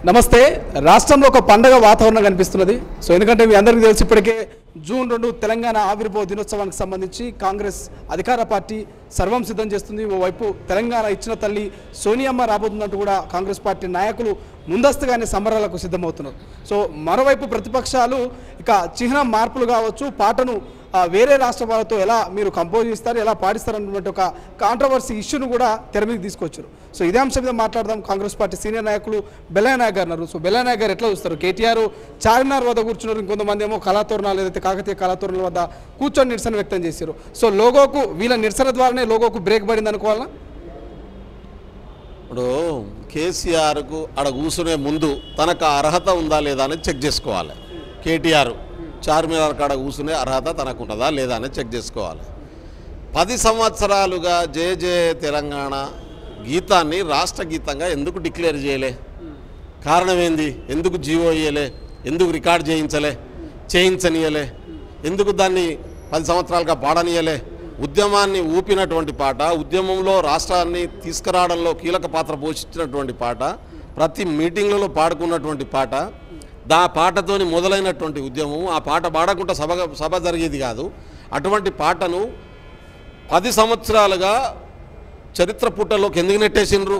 నమస్తే. రాష్ట్రంలో ఒక పండగ వాతావరణం కనిపిస్తున్నది. సో ఎందుకంటే మీ అందరికీ తెలిసి ఇప్పటికే జూన్ 2 తెలంగాణ ఆవిర్భావ దినోత్సవానికి సంబంధించి కాంగ్రెస్ అధికార పార్టీ సర్వం సిద్ధం చేస్తుంది. ఓవైపు తెలంగాణ ఇచ్చిన తల్లి సోనియమ్మ రాబోతున్నట్టు కూడా కాంగ్రెస్ పార్టీ నాయకులు ముందస్తుగానే సంబరాలకు సిద్ధమవుతున్నారు. సో మరోవైపు ప్రతిపక్షాలు ఇక చిహ్నం మార్పులు కావచ్చు, పాటను వేరే రాష్ట్ర వాళ్ళతో ఎలా మీరు కంపోజ్ చేస్తారు, ఎలా పాడిస్తారు అన్నటువంటి ఒక కాంట్రవర్సీ ఇష్యూను కూడా తెర మీదకి తీసుకొచ్చారు. సో ఇదే అంశం మీద మాట్లాడదాం. కాంగ్రెస్ పార్టీ సీనియర్ నాయకులు బెల్లయ్య నాయక్ గారు ఉన్నారు. సో బెల్లయ్య నాయక్ గారు ఎట్లా చూస్తారు? కేటీఆర్ చార్మినార్ వద్ద కూర్చున్నారు, ఇంకొంతమంది ఏమో కళాతోరణాలు ఏదైతే కాకతీయ కళాతోరణాల వద్ద కూర్చొని నిరసన వ్యక్తం చేశారు. సో లోగోకు వీళ్ళ నిరసన ద్వారానే లోగోకు బ్రేక్ పడింది అనుకోవాలా? ఇప్పుడు కేసీఆర్కు ఆడ కూర్చునే ముందు తనకు అర్హత ఉందా లేదా అని చెక్ చేసుకోవాలి. కేటీఆర్ చార్మినార్ కాడ కూర్చునే అర్హత తనకు ఉంటుందా లేదా అని చెక్ చేసుకోవాలి. 10 సంవత్సరాలుగా జయ జయ తెలంగాణ గీతాన్ని రాష్ట్ర గీతంగా ఎందుకు డిక్లేర్ చేయలే? కారణం ఏంది? ఎందుకు జీవో ఇయ్యలే? ఎందుకు రికార్డ్ చేయించనీయలే? ఎందుకు దాన్ని 10 సంవత్సరాలుగా పాడనీయలే? ఉద్యమాన్ని ఊపినటువంటి పాట, ఉద్యమంలో రాష్ట్రాన్ని తీసుకురావడంలో కీలక పాత్ర పోషించినటువంటి పాట, ప్రతి మీటింగ్లలో పాడుకున్నటువంటి పాట, పాటతోని మొదలైనటువంటి ఉద్యమం. ఆ పాట పాడకుండా సభ జరిగేది కాదు. అటువంటి పాటను 10 సంవత్సరాలుగా చరిత్ర పుట్టలోకి ఎందుకు నెట్టేసిండ్రు?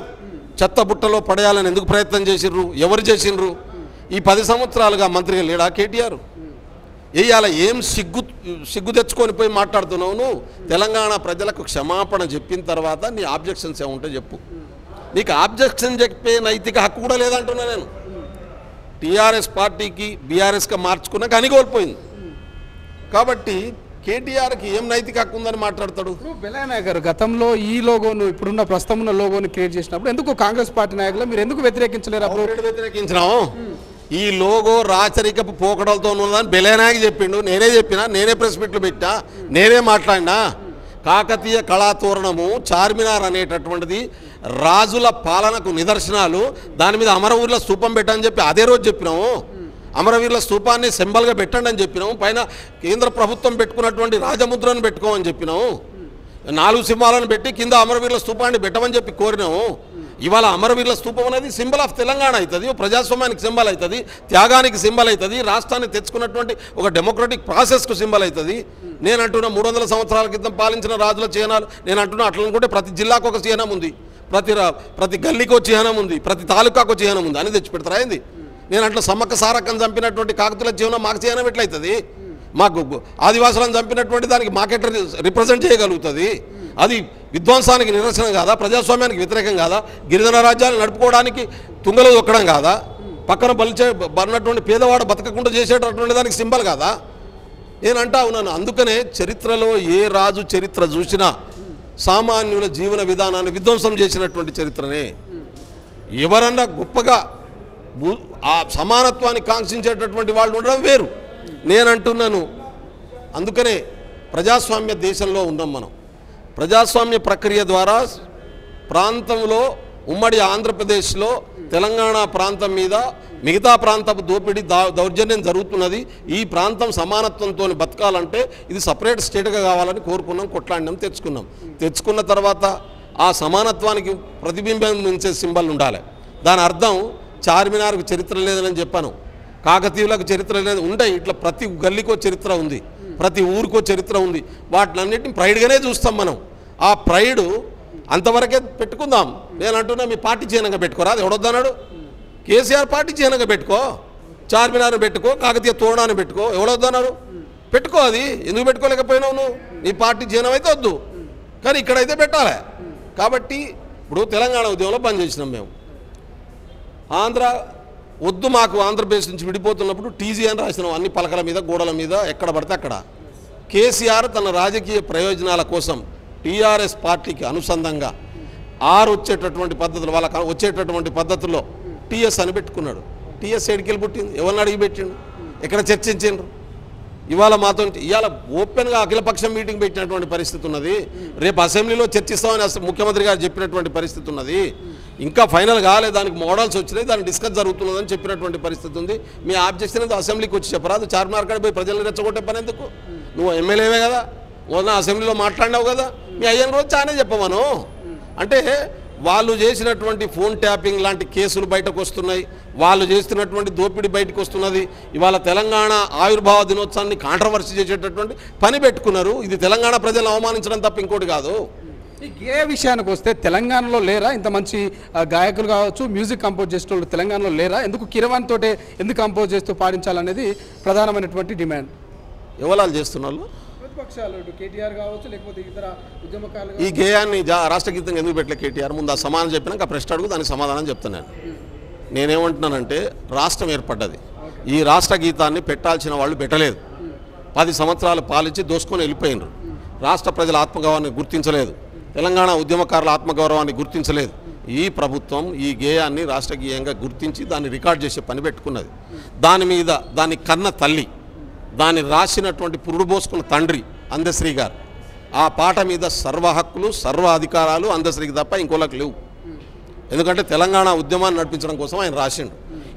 చెత్త బుట్టలో పడేయాలని ఎందుకు ప్రయత్నం చేసిండ్రు? ఎవరు చేసిండ్రు? ఈ 10 సంవత్సరాలుగా మంత్రిగా లేడా కేటీఆర్? ఇవాళ ఏం సిగ్గు తెచ్చుకొని పోయి మాట్లాడుతున్నావు నువ్వు? తెలంగాణ ప్రజలకు క్షమాపణ చెప్పిన తర్వాత నీ ఆబ్జెక్షన్స్ ఏముంటే చెప్పు. నీకు ఆబ్జెక్షన్ చెప్పే నైతిక హక్కు కూడా లేదంటున్నా నేను. టీఆర్ఎస్ పార్టీకి బీఆర్ఎస్గా మార్చుకున్నా కానీ కోల్పోయింది. కాబట్టి కేటీఆర్కి ఏం నైతిక హక్కు ఉందని మాట్లాడతాడు? బెల్లయ్య నాయక్ గారు, గతంలో ఈ లోగోను ఇప్పుడున్న ప్రస్తుతం ఉన్న లోగోను క్రియేట్ చేసినప్పుడు ఎందుకు కాంగ్రెస్ పార్టీ నాయకులు మీరు ఎందుకు వ్యతిరేకించలేరు? అప్పుడు వ్యతిరేకించినాము. ఈ లోగో రాచరికపు పోకడలతో ఉన్నదని బెల్లయ్య నాయక్ చెప్పిండు. నేనే చెప్పినా, నేనే ప్రెస్ మీట్లు పెట్టా, నేనే మాట్లాడినా. కాకతీయ కళాతోరణము చార్మినార్ అనేటటువంటిది రాజుల పాలనకు నిదర్శనాలు. దాని మీద అమరవీరుల స్తూపం పెట్టని చెప్పి అదే రోజు చెప్పినాము. అమరవీరుల స్తూపాన్ని సింబల్గా పెట్టండి అని చెప్పినాము. పైన కేంద్ర ప్రభుత్వం పెట్టుకున్నటువంటి రాజముద్రను పెట్టుకోమని చెప్పినాము. 4 సింహాలను పెట్టి కింద అమరవీరుల స్తూపాన్ని పెట్టమని చెప్పి కోరినాము. ఇవాళ అమరవీరుల స్తూపం అనేది సింబల్ ఆఫ్ తెలంగాణ అవుతుంది, ప్రజాస్వామ్యానికి సింబల్ అవుతుంది, త్యాగానికి సింబల్ అవుతుంది, రాష్ట్రాన్ని తెచ్చుకున్నటువంటి ఒక డెమోక్రటిక్ ప్రాసెస్కు సింబల్ అవుతుంది. నేను అంటున్నా 300 సంవత్సరాల క్రితం పాలించిన రాజుల చిహ్నాలు నేను అంటున్నా. అట్లా అనుకుంటే ప్రతి జిల్లాకు ఒక చిహ్నం ఉంది, ప్రతి గల్లీకో చిహ్నం ఉంది, ప్రతి తాలూకాకు చిహ్నం ఉంది అని తెచ్చి పెడతారా ఏంది? నేను అట్లా సమ్మక్క సారక్కను చంపినటువంటి కాకతుల చిహ్నం మాకు చిహ్నం ఎట్లయితుంది? మాకు ఆదివాసులను చంపినటువంటి దానికి మాకెట్ రిప్రజెంట్ చేయగలుగుతుంది? అది విధ్వంసానికి నిరసన కాదా? ప్రజాస్వామ్యానికి వ్యతిరేకం కాదా? గిరిజన రాజ్యాలు నడుపుకోవడానికి తుంగలో దొక్కడం కాదా? పక్కన బలినటువంటి పేదవాడు బతకకుండా చేసేటటువంటి దానికి సింబల్ కాదా? నేను అంటా ఉన్నాను. అందుకనే చరిత్రలో ఏ రాజు చరిత్ర చూసినా సామాన్యుల జీవన విధానాన్ని విధ్వంసం చేసినటువంటి చరిత్రనే. ఎవరన్నా గొప్పగా ఆ సమానత్వాన్ని కాంక్షించేటటువంటి వాళ్ళు ఉండడం వేరు. నేను అంటున్నాను. అందుకనే ప్రజాస్వామ్య దేశంలో ఉన్నాం మనం. ప్రజాస్వామ్య ప్రక్రియ ద్వారా ప్రాంతంలో ఉమ్మడి ఆంధ్రప్రదేశ్లో తెలంగాణ ప్రాంతం మీద మిగతా ప్రాంతపు దోపిడీ దౌర్జన్యం జరుగుతున్నది. ఈ ప్రాంతం సమానత్వంతో బతకాలంటే ఇది సపరేట్ స్టేట్గా కావాలని కోరుకున్నాం, కొట్లాడినాం, తెచ్చుకున్న తర్వాత ఆ సమానత్వానికి ప్రతిబింబించే సింబల్ ఉండాలి. దాని అర్థం చార్మినార్కు చరిత్ర లేదని చెప్పాను, కాకతీయులకు చరిత్ర లేదు. ఉంటాయి ఇట్లా ప్రతి గల్లీకో చరిత్ర ఉంది, ప్రతి ఊరికో చరిత్ర ఉంది. వాటిలన్నింటినీ ప్రైడ్గానే చూస్తాం మనం. ఆ ప్రైడ్ అంతవరకే పెట్టుకుందాం. నేను అంటున్నా మీ పార్టీ చిహ్నంగా పెట్టుకోరా, అది ఎవడొద్దన్నాడు? కేసీఆర్ పార్టీ చిహ్నంగా పెట్టుకో, చార్మినార్ని పెట్టుకో, కాకతీయ తోరణాన్ని పెట్టుకో, ఎవడొద్దన్నారు? పెట్టుకో. అది ఎందుకు పెట్టుకోలేకపోయినావు నువ్వు? నీ పార్టీ చిహ్నం అయితే వద్దు, కానీ ఇక్కడైతే పెట్టాలి. కాబట్టి ఇప్పుడు తెలంగాణ ఉద్యమంలో బంద్ చేసినాం మేము. ఆంధ్ర వద్దు మాకు, ఆంధ్రప్రదేశ్ నుంచి విడిపోతున్నప్పుడు టీజీ అని రాసినాం అన్ని పలకల మీద, గోడల మీద, ఎక్కడ పడితే అక్కడ. కేసీఆర్ తన రాజకీయ ప్రయోజనాల కోసం టీఆర్ఎస్ పార్టీకి అనుసంధంగా వచ్చేటటువంటి పద్ధతులు, వాళ్ళకి వచ్చేటటువంటి పద్ధతుల్లో టీఎస్ అని పెట్టుకున్నాడు. టీఎస్ ఎడికెళ్ళి పుట్టింది? ఎవరిని అడిగి పెట్టిండు? ఎక్కడ చర్చించిండ్రు? ఇవాళ మాతో ఇవాళ ఓపెన్గా అఖిలపక్షం మీటింగ్ పెట్టినటువంటి పరిస్థితి ఉన్నది. రేపు అసెంబ్లీలో చర్చిస్తామని ముఖ్యమంత్రి గారు చెప్పినటువంటి పరిస్థితి ఉన్నది. ఇంకా ఫైనల్ కాలేదు, దానికి మోడల్స్ వచ్చినాయి, దాన్ని డిస్కస్ జరుగుతున్నదని చెప్పినటువంటి పరిస్థితి ఉంది. మీ ఆబ్జెక్షన్ అయితే అసెంబ్లీకి వచ్చి చెప్పరాదు? చార్మినార్ కాడ పోయి ప్రజలను రెచ్చగొట్టే పని ఎందుకు? నువ్వు ఎమ్మెల్యేవే కదా, మొన్న అసెంబ్లీలో మాట్లాడినావు కదా, మీ అయ్యని రోజు చానే చెప్పమను. అంటే వాళ్ళు చేసినటువంటి ఫోన్ ట్యాపింగ్ లాంటి కేసులు బయటకు వస్తున్నాయి, వాళ్ళు చేస్తున్నటువంటి దోపిడీ బయటకు వస్తున్నది. ఇవాళ తెలంగాణ ఆవిర్భావ దినోత్సవాన్ని కాంట్రవర్సీ చేసేటటువంటి పని పెట్టుకున్నారు. ఇది తెలంగాణ ప్రజలను అవమానించడం తప్ప ఇంకోటి కాదు. ఈ గే విషయానికి వస్తే తెలంగాణలో లేరా ఇంత మంచి గాయకులు కావచ్చు, మ్యూజిక్ కంపోజ్ చేసిన వాళ్ళు తెలంగాణలో లేరా? ఎందుకు కీరవాణి తోటే ఎందుకు కంపోజ్ చేస్తూ పాడించాలనేది ప్రధానమైనటువంటి డిమాండ్. ఎవరు చేస్తున్నారు? ప్రతిపక్షాలు కేటీఆర్ కావచ్చు, లేకపోతే ఇతర ఉద్యమకారులు. ఈ గేయాన్ని రాష్ట్ర గీతంగా ఎందుకు పెట్టలే కేటీఆర్? ముందు ఆ సమాధానం చెప్పినాక ప్రశ్న అడుగు, దానికి సమాధానం చెప్తున్నాను. నేనేమంటున్నానంటే రాష్ట్రం ఏర్పడ్డది, ఈ రాష్ట్ర గీతాన్ని పెట్టాల్సిన వాళ్ళు పెట్టలేదు. 10 సంవత్సరాలు పాలించి దోసుకొని వెళ్ళిపోయినారు. రాష్ట్ర ప్రజల ఆత్మగౌరవాన్ని గుర్తించలేదు, తెలంగాణ ఉద్యమకారుల ఆత్మగౌరవాన్ని గుర్తించలేదు. ఈ ప్రభుత్వం ఈ గేయాన్ని రాష్ట్ర గేయంగా గుర్తించి దాన్ని రికార్డ్ చేసే పని పెట్టుకున్నది. దాని మీద దాని కన్న తల్లి, దాన్ని రాసినటువంటి పురుడు పోసుకున్న తండ్రి అందశ్రీ గారు, ఆ పాట మీద సర్వ హక్కులు సర్వ అధికారాలు అందశ్రీకి తప్ప ఇంకోళ్ళకి లేవు. ఎందుకంటే తెలంగాణ ఉద్యమాన్ని నడిపించడం కోసం ఆయన రాసిండు.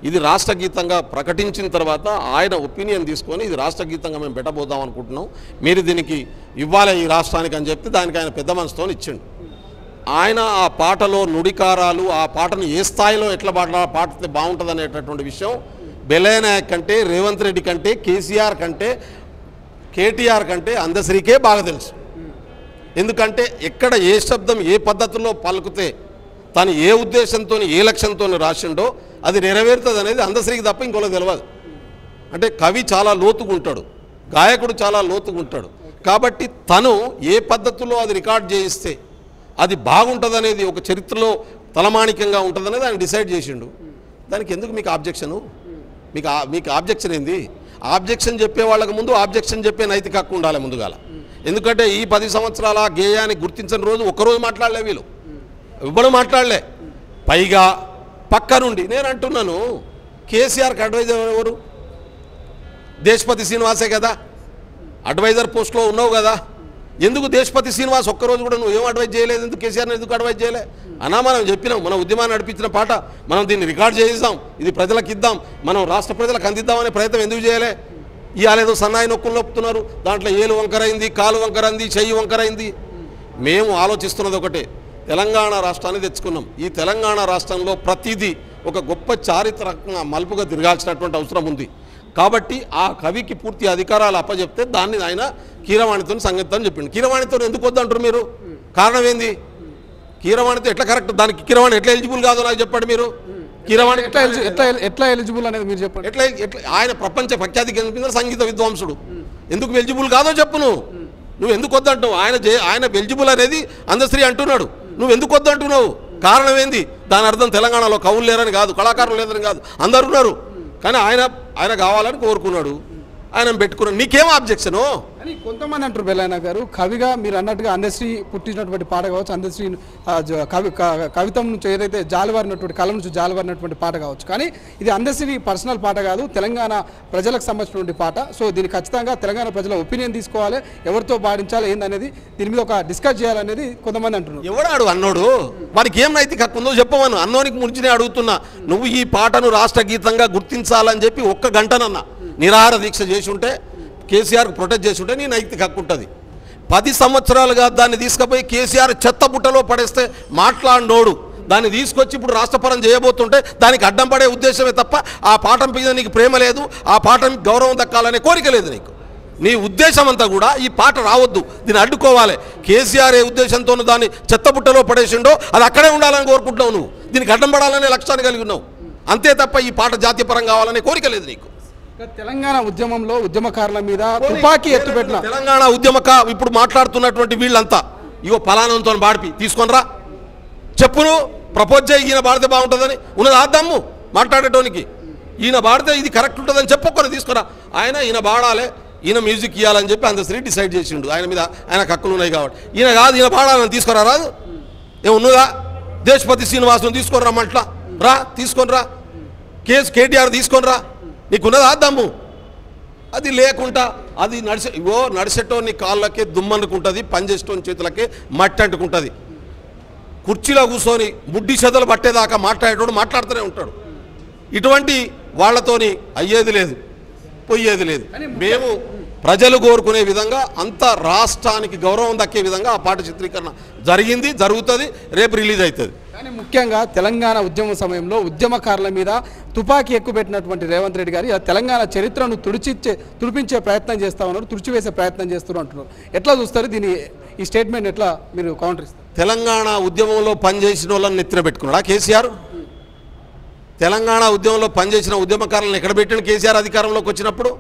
ఇది రాష్ట్ర గీతంగా ప్రకటించిన తర్వాత ఆయన ఒపీనియన్ తీసుకొని ఇది రాష్ట్ర గీతంగా మేము పెట్టబోదాం అనుకుంటున్నాం, మీరు దీనికి ఇవ్వాలి ఈ రాష్ట్రానికి అని చెప్పి దానికి ఆయన పెద్ద మనసుతో ఇచ్చిండు. ఆయన ఆ పాటలో నుడికారాలు, ఆ పాటను ఏ స్థాయిలో ఎట్లా పాడితే బాగుంటుంది అనేటటువంటి విషయం బెల్లయ్యనాయక్ కంటే, రేవంత్ రెడ్డి కంటే, కేసీఆర్ కంటే, కేటీఆర్ కంటే అందశ్రీకే బాగా తెలుసు. ఎందుకంటే ఎక్కడ ఏ శబ్దం ఏ పద్ధతిలో పలుకుతే తను ఏ ఉద్దేశంతో ఏ లక్ష్యంతో రాసిండో అది నెరవేరుతుంది అనేది అందశ్రీకి తప్ప ఇంకోలో తెలియదు. అంటే కవి చాలా లోతుగుంటాడు, గాయకుడు చాలా లోతుగుంటాడు. కాబట్టి తను ఏ పద్ధతిలో అది రికార్డ్ చేయిస్తే అది బాగుంటుంది అనేది ఒక చరిత్రలో తలమాణికంగా ఉంటుంది అనేది ఆయన డిసైడ్ చేసిండు. దానికి ఎందుకు మీకు ఆబ్జెక్షను? మీకు ఆబ్జెక్షన్ ఏంది? ఆబ్జెక్షన్ చెప్పే వాళ్ళకి ముందు ఆబ్జెక్షన్ చెప్పే నైతిక హక్కు ఉండాలి ముందుగాల. ఎందుకంటే ఈ 10 సంవత్సరాల గేయాన్ని గుర్తించని రోజు ఒక్కరోజు మాట్లాడలే, వీళ్ళు ఇవ్వడం మాట్లాడలే. పైగా పక్క నుండి నేను అంటున్నాను, కేసీఆర్కి అడ్వైజర్ ఎవరు? దేశపతి శ్రీనివాసే కదా, అడ్వైజర్ పోస్ట్లో ఉన్నావు కదా. ఎందుకు దేశపతి శ్రీనివాస్ ఒక్కరోజు కూడా నువ్వు ఏం అడ్వైజ్ చేయలేదు? ఎందుకు కేసీఆర్ని ఎందుకు అడ్వైజ్ చేయలే? అన్నా మనం చెప్పినాం, మన ఉద్యమాన్ని నడిపించిన పాట మనం దీన్ని రికార్డ్ చేయిద్దాం, ఇది ప్రజలకు ఇద్దాం, మనం రాష్ట్ర ప్రజలకు అందిద్దామనే ప్రయత్నం ఎందుకు చేయలే? ఇవాళేదో సన్నాయి నొక్కులు నొప్పుతున్నారు, దాంట్లో ఏలు వంకరైంది, కాలు వంకరైంది, చెయ్యి వంకరైంది. మేము ఆలోచిస్తున్నది ఒకటే, తెలంగాణ రాష్ట్రాన్ని తెచ్చుకున్నాం. ఈ తెలంగాణ రాష్ట్రంలో ప్రతిదీ ఒక గొప్ప చారిత్రకంగా మలుపుగా తిరగాల్సినటువంటి అవసరం ఉంది. కాబట్టి ఆ కవికి పూర్తి అధికారాలు అప్పచెప్తే దాన్ని ఆయన కీరవాణితో సంగీతం చెప్పిండు. కీరవాణితో ఎందుకు వద్దంటారు మీరు? కారణం ఏంది? కీరవాణితో ఎట్లా కరెక్ట్, దానికి కీరవాణి ఎట్లా ఎలిజిబుల్ కాదో నాకు చెప్పండి మీరు. కీరవాణి ఎట్లా ఎలిజిబుల్ అనేది మీరు చెప్పండి. ఎట్లా ఆయన ప్రపంచ ప్రఖ్యాతి చెందిన సంగీత విద్వాంసుడు, ఎందుకు ఎలిజిబుల్ కాదో చెప్పు. నువ్వు ఎందుకు వద్దంటావు? ఆయన ఎలిజిబుల్ అనేది అందశ్రీ అంటున్నాడు, నువ్వు ఎందుకు వద్దంటున్నావు? కారణం ఏంది? దాని అర్థం తెలంగాణలో కవులు లేరని కాదు, కళాకారులు లేరని కాదు, అందరు ఉన్నారు. కానీ ఆయన కావాలని కోరుకున్నాడు, ఆయన పెట్టుకున్నాడు. నీకేం ఆబ్జెక్షను అని కొంతమంది అంటారు. బెల్లయ్య గారు, కవిగా మీరు అన్నట్టుగా అందశ్రీ పుట్టినటువంటి పాట కావచ్చు, అందశ్రీ కవితం నుంచి ఏదైతే జాలువారినటువంటి కలం నుంచి జాలువారినటువంటి పాట కావచ్చు, కానీ ఇది అందశ్రీ పర్సనల్ పాట కాదు, తెలంగాణ ప్రజలకు సంబంధించినటువంటి పాట. సో దీన్ని ఖచ్చితంగా తెలంగాణ ప్రజల ఒపీనియన్ తీసుకోవాలి, ఎవరితో పాడించాలి ఏందనేది దీని మీద ఒక డిస్కస్ చేయాలనేది కొంతమంది అంటున్నారు. ఎవడాడు అన్నోడు? వారికి ఏం నైతిక హక్కు ఉందో చెప్పమను. అన్నోనికి ముంచినే అడుగుతున్నా. నువ్వు ఈ పాటను రాష్ట్ర గీతంగా గుర్తించాలని చెప్పి 1 గంటనన్నా నిరాహార దీక్ష చేసి ఉంటే, కేసీఆర్కి ప్రొటెక్ట్ చేసి ఉంటే నీ నైతిక హక్కు ఉంటుంది. 10 సంవత్సరాలుగా దాన్ని తీసుకుపోయి కేసీఆర్ చెత్త బుట్టలో పడేస్తే మాట్లాడినోడు దాన్ని తీసుకొచ్చి ఇప్పుడు రాష్ట్రపరం చేయబోతుంటే దానికి అడ్డం పడే ఉద్దేశమే తప్ప ఆ పాఠం మీద నీకు ప్రేమ లేదు, ఆ పాఠం గౌరవం దక్కాలనే కోరిక లేదు నీకు. నీ ఉద్దేశం అంతా కూడా ఈ పాట రావద్దు, దీన్ని అడ్డుకోవాలి. కేసీఆర్ ఏ ఉద్దేశంతో దాన్ని చెత్తబుట్టలో పడేసిండో అది అక్కడే ఉండాలని కోరుకుంటున్నావు. నువ్వు దీనికి అడ్డం పడాలనే లక్ష్యాన్ని కలిగి ఉన్నావు, అంతే తప్ప ఈ పాట జాతీయపరం కావాలనే కోరిక లేదు నీకు. తెలంగాణ ఉద్యమంలో ఉద్యమకారుల మీద తుపాకీ ఎత్తుపెట్టిన తెలంగాణ ఇప్పుడు మాట్లాడుతున్నటువంటి వీళ్ళంతా ఇగో ఫలానంతో బాడిపి తీసుకొనిరా చెప్పును ప్రపోజ్ చేయి, ఈయన బాడితే బాగుంటుందని ఉన్నది ఆద్దాము మాట్లాడేటోనికి. ఈయన బాడితే ఇది కరెక్ట్ ఉంటుందని చెప్పుకొని తీసుకురా. ఈయన బాడాలి, ఈయన మ్యూజిక్ ఇవ్వాలని చెప్పి అందశ్రీ డిసైడ్ చేసిండు. ఆయన మీద ఆయనకు హక్కులు ఉన్నాయి కాబట్టి ఈయన కాదు, ఈయన బాడాలని తీసుకురా రాదు. ఏమున్నదా? దేశపతి శ్రీనివాసుని తీసుకొని రమ్మంట్లా రా, తీసుకొని రా. కేటీఆర్ తీసుకొని రా, నీకున్నది ఆద్దాము. అది లేకుండా అది నడిచేటోని కాళ్ళకే దుమ్మనుకుంటుంది, పనిచేసేటోని చేతులకే మట్టి అంటుకుంటుంది. కుర్చీలో కూర్చొని బుడ్డి చెదలు పట్టేదాకా మాట్లాడేటోడు మాట్లాడుతూనే ఉంటాడు. ఇటువంటి వాళ్ళతోని అయ్యేది లేదు, పోయేది లేదు. మేము ప్రజలు కోరుకునే విధంగా అంత రాష్ట్రానికి గౌరవం దక్కే విధంగా ఆ పాట చిత్రీకరణ జరిగింది, జరుగుతుంది, రేపు రిలీజ్ అవుతుంది. కానీ ముఖ్యంగా తెలంగాణ ఉద్యమ సమయంలో ఉద్యమకారుల మీద తుపాకీ ఎక్కుపెట్టినటువంటి రేవంత్ రెడ్డి గారు తెలంగాణ చరిత్రను తుడిపించే ప్రయత్నం చేస్తా ఉన్నారు, తుడిచివేసే ప్రయత్నం చేస్తున్నారు అంటున్నారు. ఎట్లా చూస్తారు దీని ఈ స్టేట్మెంట్ ఎట్లా మీరు కౌంటర్ ఇస్తారు? తెలంగాణ ఉద్యమంలో పనిచేసిన వాళ్ళని నెత్తిన పెట్టుకున్నాడా కేసీఆర్? తెలంగాణ ఉద్యమంలో పనిచేసిన ఉద్యమకారులను ఎక్కడ పెట్టిన కేసీఆర్ అధికారంలోకి వచ్చినప్పుడు?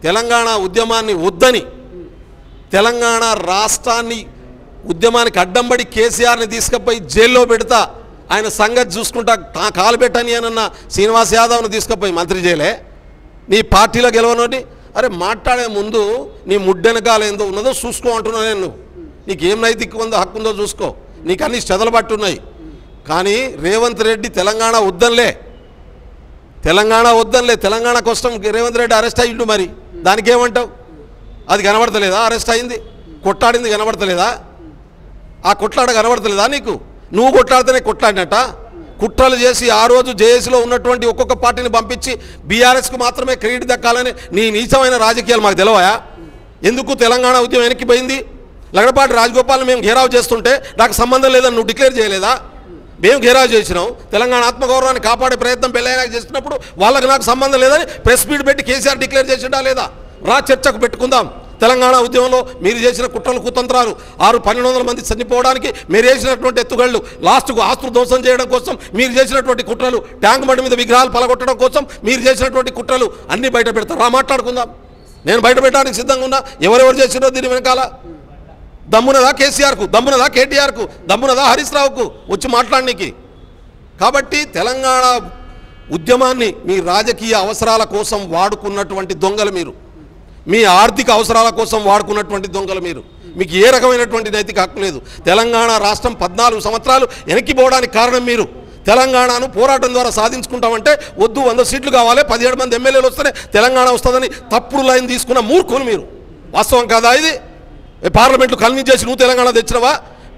తెలంగాణ ఉద్యమాన్ని వద్దని, తెలంగాణ రాష్ట్రాన్ని ఉద్యమానికి అడ్డంబడి కేసీఆర్ని తీసుకుపోయి జైల్లో పెడతా ఆయన సంగతి చూసుకుంటా కాలు పెట్టని అన్న శ్రీనివాస్ యాదవ్ను తీసుకుపోయి మంత్రి చేయలే నీ పార్టీలో గెలవనోని. అరే మాట్లాడే ముందు నీ ముడ్డెనకాల ఏందో ఉన్నదో చూసుకో అంటున్నా నేను. నీకేం నైతిక ఉందో హక్కు ఉందో చూసుకో, నీకు అన్ని చెదలు పట్టున్నాయి. కానీ రేవంత్ రెడ్డి తెలంగాణ వద్దనిలే, తెలంగాణ కోసం రేవంత్ రెడ్డి అరెస్ట్ అయ్యిండు. మరి దానికి ఏమంటావు? అది కనబడతలేదా? అరెస్ట్ అయింది, కొట్లాడింది కనబడతలేదా? ఆ కొట్లాడ కనబడతలేదా నీకు? నువ్వు కొట్లాడితేనే కొట్లాడినట్ట. కుట్రలు చేసి ఆ రోజు జేఏసీలో ఉన్నటువంటి ఒక్కొక్క పార్టీని పంపించి బీఆర్ఎస్కు మాత్రమే క్రెడిట్ దక్కాలని నీ నీచమైన రాజకీయాలు మాకు తెలవయా? ఎందుకు తెలంగాణ ఉద్యమం వెనక్కిపోయింది? లగడపాటి రాజగోపాల్ని మేము ఘేరావు చేస్తుంటే నాకు సంబంధం లేదని నువ్వు డిక్లేర్ చేయలేదా? మేము ఘేరావు చేసినాం. తెలంగాణ ఆత్మగౌరవాన్ని కాపాడే ప్రయత్నం పెళ్ళైనా చేసినప్పుడు వాళ్ళకి నాకు సంబంధం లేదని ప్రెస్ మీట్ పెట్టి కేసీఆర్ డిక్లేర్ చేసిండా లేదా? రా చర్చకు పెట్టుకుందాం. తెలంగాణ ఉద్యమంలో మీరు చేసిన కుట్రలు కుతంత్రాలు, 1200 మంది చనిపోవడానికి మీరు చేసినటువంటి ఎత్తుగళ్ళు, లాస్ట్కు ఆస్తులు ధ్వంసం చేయడం కోసం మీరు చేసినటువంటి కుట్రలు, ట్యాంక్ బండి మీద విగ్రహాలు పలగొట్టడం కోసం మీరు చేసినటువంటి కుట్రలు అన్నీ బయట పెడతారు. రా మాట్లాడుకుందాం. నేను బయట పెట్టడానికి సిద్ధంగా ఉన్నా. ఎవరెవరు చేసినో దీని వెనకాల దమ్మునదా కేసీఆర్కు, దమ్మునదా కేటీఆర్కు, దమ్మునదా హరీష్ రావుకు వచ్చి మాట్లాడడానికి? కాబట్టి తెలంగాణ ఉద్యమాన్ని మీ రాజకీయ అవసరాల కోసం వాడుకున్నటువంటి దొంగలు మీరు, మీ ఆర్థిక అవసరాల కోసం వాడుకున్నటువంటి దొంగలు మీరు. మీకు ఏ రకమైనటువంటి నైతిక హక్కు లేదు. తెలంగాణ రాష్ట్రం 14 సంవత్సరాలు వెనక్కిపోవడానికి కారణం మీరు. తెలంగాణను పోరాటం ద్వారా సాధించుకుంటామంటే వద్దు 100 సీట్లు కావాలి, 17 మంది ఎమ్మెల్యేలు వస్తేనే తెలంగాణ వస్తుందని తప్పుడు లైన్ తీసుకున్న మూర్ఖులు మీరు. వాస్తవం కాదా ఇది? పార్లమెంట్లో కన్విన్స్ చేసి నువ్వు తెలంగాణ తెచ్చినవా?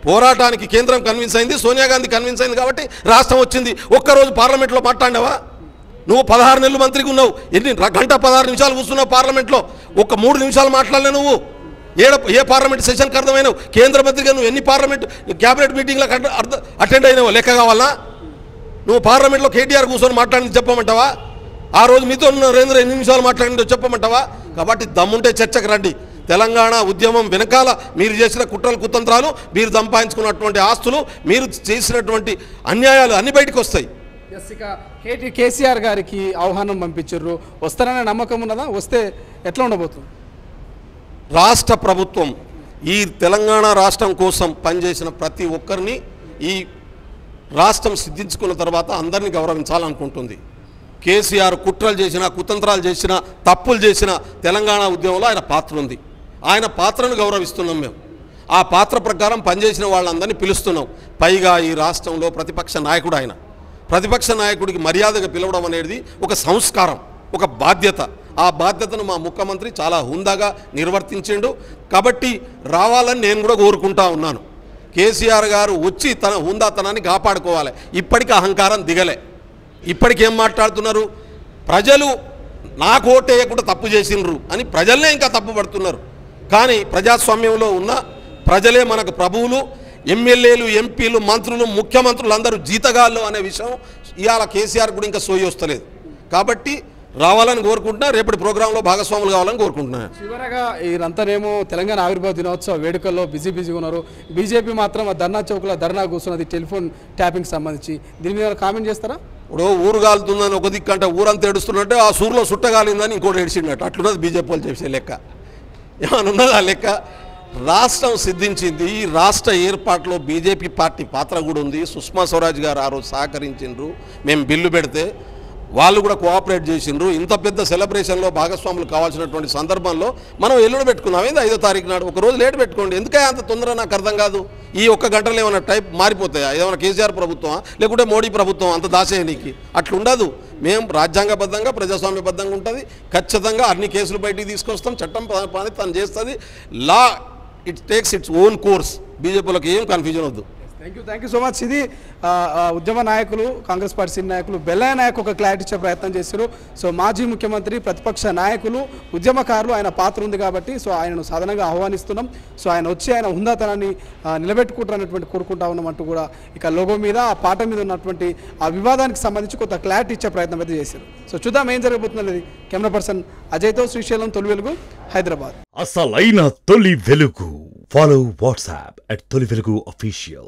పోరాటానికి కేంద్రం కన్విన్స్ అయింది, సోనియా గాంధీ కన్విన్స్ అయింది కాబట్టి రాష్ట్రం వచ్చింది. ఒక్కరోజు పార్లమెంట్లో మాట్లాడినావా? నువ్వు 16 నెలలు మంత్రికి ఉన్నావు. ఎన్ని గంట 16 నిమిషాలు కూర్చున్నావు పార్లమెంట్లో? 3 నిమిషాలు మాట్లాడలే నువ్వు. ఏ పార్లమెంట్ సెషన్కి అర్థమైనావు? కేంద్ర మంత్రిగా నువ్వు ఎన్ని పార్లమెంట్ క్యాబినెట్ మీటింగ్లకు అటెండ్ అయినావు లెక్క కావాలా? నువ్వు పార్లమెంట్లో కేటీఆర్ కూర్చొని మాట్లాడింది చెప్పమంటావా? ఆ రోజు మీతో నరేంద్ర ఎన్ని నిమిషాలు మాట్లాడిందో చెప్పమంటావా? కాబట్టి దమ్ముంటే చర్చకు రండి. తెలంగాణ ఉద్యమం వెనకాల మీరు చేసిన కుట్రలు కుతంత్రాలు, మీరు సంపాదించుకున్నటువంటి ఆస్తులు, మీరు చేసినటువంటి అన్యాయాలు అన్ని బయటకు వస్తాయి. కేసీఆర్ గారికి ఆహ్వానం పంపించారు, వస్తారనే నమ్మకం ఉన్నదా? వస్తే ఎట్లా ఉండబోతుంది? రాష్ట్ర ప్రభుత్వం ఈ తెలంగాణ రాష్ట్రం కోసం పనిచేసిన ప్రతి ఒక్కరిని ఈ రాష్ట్రం సిద్ధించుకున్న తర్వాత అందరినీ గౌరవించాలనుకుంటుంది. కేసీఆర్ కుట్రలు చేసిన, కుతంత్రాలు చేసిన, తప్పులు చేసిన తెలంగాణ ఉద్యమంలో ఆయన పాత్ర ఉంది. ఆయన పాత్రను గౌరవిస్తున్నాం మేము. ఆ పాత్ర ప్రకారం పనిచేసిన వాళ్ళందరినీ పిలుస్తున్నాం. పైగా ఈ రాష్ట్రంలో ప్రతిపక్ష నాయకుడు ఆయన. ప్రతిపక్ష నాయకుడికి మర్యాదగా పిలవడం అనేది ఒక సంస్కారం, ఒక బాధ్యత. ఆ బాధ్యతను మా ముఖ్యమంత్రి చాలా హుందాగా నిర్వర్తించిండు. కాబట్టి రావాలని నేను కూడా కోరుకుంటా ఉన్నాను. కేసీఆర్ గారు వచ్చి తన హుందాతనాన్ని కాపాడుకోవాలి. ఇప్పటికీ అహంకారం దిగలే. ఇప్పటికేం మాట్లాడుతున్నారు? ప్రజలు నాకు ఓటేయకుండా తప్పు చేసినరు అని ప్రజలనే ఇంకా తప్పు పడుతున్నారు. కానీ ప్రజాస్వామ్యంలో ఉన్న ప్రజలే మనకు ప్రభువులు. ఎమ్మెల్యేలు, ఎంపీలు, మంత్రులు, ముఖ్యమంత్రులు అందరూ జీతగాళ్ళు అనే విషయం ఇవాళ కేసీఆర్ కూడా ఇంకా సోయి వస్తలేదు. కాబట్టి రావాలని కోరుకుంటున్నా. రేపటి ప్రోగ్రాంలో భాగస్వాములు కావాలని కోరుకుంటున్నాను. చివరగా వీరంతానేమో తెలంగాణ ఆవిర్భావ దినోత్సవ వేడుకల్లో బిజీగా ఉన్నారు. బీజేపీ మాత్రం ఆ ధర్నా చౌక్లో ధర్నా కూర్చున్నది టెలిఫోన్ ట్యాపింగ్ సంబంధించి. దీని మీద కామెంట్ చేస్తారా? ఇప్పుడు ఊరు కాలుతుందని ఒక దిక్కంటే ఊరంతా ఏడుస్తున్నట్టే ఆ సూరులో సుట్టగాలిందని ఇంకోటి ఏడిచినట్టు అట్లున్నది బీజేపీ వాళ్ళు చేసే లెక్క. ఏమన్నా ఉన్నది ఆ లెక్క? రాష్ట్రం సిద్ధించింది. ఈ రాష్ట్ర ఏర్పాటులో బీజేపీ పార్టీ పాత్ర కూడా ఉంది. సుష్మా స్వరాజ్ గారు ఆ రోజు సహకరించిండ్రు. మేము బిల్లు పెడితే వాళ్ళు కూడా కోఆపరేట్ చేసిండ్రు. ఇంత పెద్ద సెలబ్రేషన్లో భాగస్వాములు కావాల్సినటువంటి సందర్భంలో మనం ఎల్లుండి పెట్టుకున్నాం. ఏంది 5వ తారీఖు నాడు ఒక రోజు లేట్ పెట్టుకోండి. ఎందుకే అంత తొందర? నాకు అర్థం కాదు. ఈ 1 గంటలో ఏమైనా టైప్ మారిపోతాయా? ఏమైనా కేసీఆర్ ప్రభుత్వం లేకుంటే మోడీ ప్రభుత్వం అంత దాసేయనికి? అట్లుండదు. మేము రాజ్యాంగబద్ధంగా ప్రజాస్వామ్యబద్ధంగా ఉంటుంది. ఖచ్చితంగా అన్ని కేసులు బయటికి తీసుకొస్తాం. చట్టం పని తను చేస్తుంది. Law it takes its own course. బీజేపీలకు ఏం కన్ఫ్యూజన్ వద్దు. Thank you so much. ఇది ఉద్యమ నాయకులు, కాంగ్రెస్ పార్టీ సీనియర్ నాయకులు బెల్లయ్య నాయక్ ఒక క్లారిటీ ఇచ్చే ప్రయత్నం చేశారు. సో మాజీ ముఖ్యమంత్రి, ప్రతిపక్ష నాయకులు, ఉద్యమకారులు ఆయన పాత్ర ఉంది కాబట్టి సో ఆయనను సాధారణంగా ఆహ్వానిస్తున్నాం. సో ఆయన వచ్చి ఆయన హుందాతనాన్ని నిలబెట్టుకుంటారనేటువంటి కోరుకుంటా ఉన్నామంటూ కూడా ఇక లోగో మీద, ఆ పాట మీద ఉన్నటువంటి ఆ వివాదానికి సంబంధించి కొంత క్లారిటీ ఇచ్చే ప్రయత్నం అయితే చేశారు. సో చూద్దాం ఏం జరగబోతున్నది. కెమెరా పర్సన్ అజయ్తో శ్రీశైలం, తొలి వెలుగు, హైదరాబాద్. అసలైన తొలి వెలుగు. ఫాలో వాట్సాప్ @తొలి వెలుగు official.